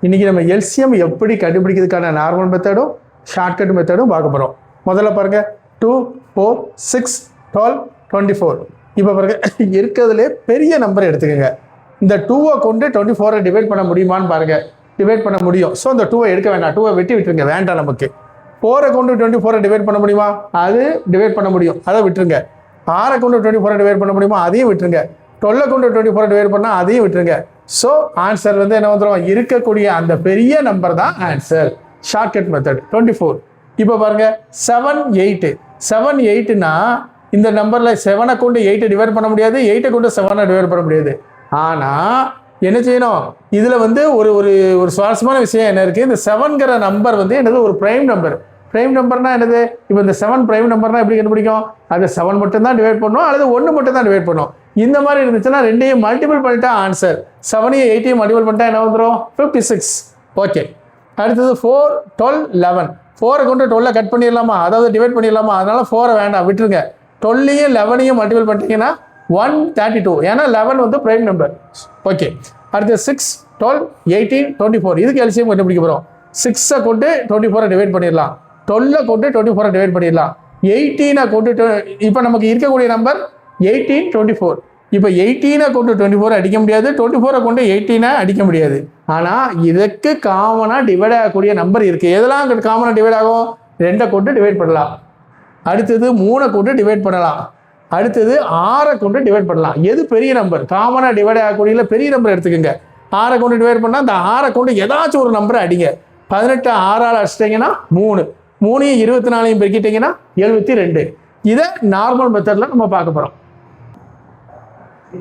இன்றைக்கி நம்ம எல்சிஎம் எப்படி கண்டுபிடிக்கிறதுக்கான நார்மல் மெத்தடும் ஷார்ட்கட் மெத்தடும் பார்க்க போகிறோம். முதல்ல பாருங்கள் 2, 4, 6, 12, 24. இப்போ பாருங்கள் இருக்கிறதுலே பெரிய நம்பர் எடுத்துக்கோங்க. இந்த 2-ஐ கொண்டு 24-ஐ டிவைட் பண்ண முடியுமான்னு பாருங்கள். டிவைட் பண்ண முடியும். ஸோ இந்த 2-ஐ எடுக்க வேண்டாம், 2-ஐ வெட்டி விட்டுருங்க, வேண்டாம். நமக்கு 4-ஐ கொண்டு 24-ஐ டிவைட் பண்ண முடியுமா? அது டிவைட் பண்ண முடியும், அதை விட்டுருங்க. 6-ஐ கொண்டு 24-ஐ டிவைட் பண்ண முடியுமா? அதையும் விட்டுருங்க. 12-ஐ கொண்டு 24-ஐ டிவைட் பண்ணால் அதையும் விட்டுருங்க. ஸோ ஆன்சர் வந்து என்ன வந்துடும்? இருக்கக்கூடிய அந்த பெரிய நம்பர் தான் ஆன்சர். Shortcut method 24. இப்போ பாருங்க 7, 8. 7, 8னா இந்த நம்பரில் 7-ஐ கொண்டு 8-ஐ டிவைட் பண்ண முடியாது, 8-ஐ கொண்டு 7-ஐ டிவைட் பண்ண முடியாது. ஆனால் என்ன செய்யணும்? இதில் வந்து ஒரு ஒரு ஒரு சுவாரஸ்யமான விஷயம் என்ன இருக்குது? இந்த 7ங்கிற நம்பர் வந்து என்னது? ஒரு பிரைம் நம்பர். பிரைம் நம்பர்னா என்னது? இப்போ இந்த 7 பிரைம் நம்பர்னா எப்படி கண்டுபிடிக்கும்? அது 7 மட்டும் தான் டிவைட் பண்ணணும், அல்லது 1 மட்டும் தான் டிவைட் பண்ணணும். இந்த மாதிரி இருந்துச்சுன்னா ரெண்டையும் மல்டிபிள் பண்ணிட்டா ஆன்சர். 7-ஐயும் 8-ஐயும் மல்டிபிள் பண்ணிட்டா என்ன வந்துடும்? 56. ஓகே. அடுத்தது 4, 12, 11. 4-ஐ கொண்டு 12-ஐ கட் பண்ணிடலாமா? அதாவது டிவைட் பண்ணிடலாமா? அதனால 4-ஐ வேண்டாம், விட்டுருங்க. 12-ஐயும் 11-ஐயும் மல்டிபிள் பண்ணிட்டீங்கன்னா 132. ஏன்னா 11 வந்து பிரைம் நம்பர். ஓகே. அடுத்து 6, 12, 18, 24. இதுக்கு எல்சிஎம் கண்டுபிடிக்க போகிறோம். 6-ஐ கொண்டு 24-ஐ டிவைட் பண்ணிடலாம், 12-ஐ கொண்டு 24-ஐ டிவைட் பண்ணிடலாம், 18-ஐ கொண்டு இப்போ நமக்கு இருக்கக்கூடிய நம்பர் 18, 24. இப்போ 18-ஐ கொண்டு 24-ஐ அடிக்க முடியாது, 24-ஐ கொண்டு 18-ஐ அடிக்க முடியாது. ஆனால் இதுக்கு காமனாக டிவைட் ஆகக்கூடிய நம்பர் இருக்குது. எதெல்லாம் காமனாக டிவைட் ஆகும்? 2-ஐ கொண்டு டிவைட் பண்ணலாம், அடுத்தது 3-ஐ கொண்டு டிவைட் பண்ணலாம், அடுத்தது 6-ஐ கொண்டு டிவைட் பண்ணலாம். எது பெரிய நம்பர்? காமனாக டிவைட் ஆகக்கூடிய பெரிய நம்பர் எடுத்துக்கோங்க. 6-ஐ கொண்டு டிவைட் பண்ணால் அந்த 6-ஐ கொண்டு ஏதாச்சும் ஒரு நம்பரை அடிங்க. 18 6-ஆல் அடிச்சிட்டிங்கன்னா 3, 3-ஐயும் 24-ஐயும் பெருக்கிட்டிங்கன்னா 72. இதை நார்மல் மெத்தடில் நம்ம பார்க்க போகிறோம்.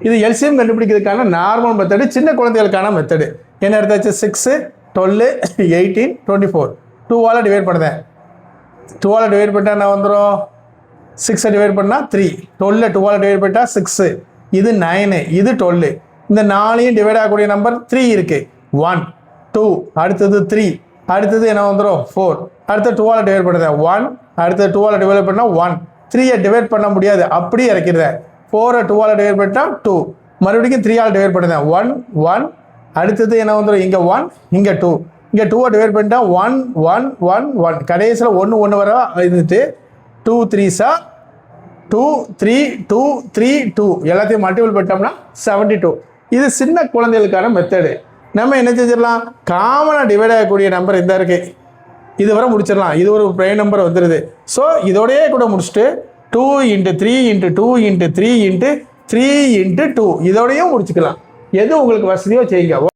இது எல்சிஎம் கண்டுபிடிக்கிறதுக்கான நார்மல் மெத்தடு, சின்ன குழந்தைகளுக்கான மெத்தடு. என்ன எடுத்தாச்சு? 6, 12, 18, 24. 2-ஆல் டிவைட் பண்ணுறேன். 2-ஆல் டிவைட் பண்ணிட்டா என்ன வந்துடும்? 6-ஐ டிவைட் பண்ணால் 3. 12 2-ஆல் டிவைட் பண்ணிட்டா 6. இது 9, இது 12. இந்த 4-ஐயும் டிவைட் ஆகக்கூடிய நம்பர் 3 இருக்குது. 1, 2, அடுத்தது 3, அடுத்தது என்ன வந்துடும்? 4. அடுத்து 2-ஆல் டிவைட் பண்ணுறேன். 1, அடுத்தது 2-ஆல் டிவைட் பண்ணால் 1. 3-ஐ டிவைட் பண்ண முடியாது, அப்படியே இறக்கிறேன். 4-ஐ 2-ஆல் டிவைட் பண்ணிட்டால் 2. மறுபடியும் 3-ஆல் டிவைட் பண்ணுறேன். 1, 1. அடுத்தது என்ன வந்துடும்? இங்கே 1, இங்கே 2. இங்கே 2-ஐ டிவைட் பண்ணிட்டா 1, 1, 1, 1. கடைசியில் 1, 1 வர இருந்துட்டு 2 3s 2, 3, 2, 3, 2 எல்லாத்தையும் மல்டிபிள் பண்ணிட்டோம்னா 72. இது சின்ன குழந்தைகளுக்கான மெத்தடு. நம்ம என்ன செஞ்சிடலாம்? காமனாக டிவைட் ஆகக்கூடிய நம்பர் இந்த இருக்குது, இது வரை முடிச்சிடலாம். இது ஒரு பிரைம் நம்பர் வந்துடுது. ஸோ இதோடையே கூட முடிச்சுட்டு 2 × 3 × 2 × 3 × 3 × 2 இதோடையும் முடிச்சுக்கலாம். எது உங்களுக்கு வசதியோ செய்யுங்க.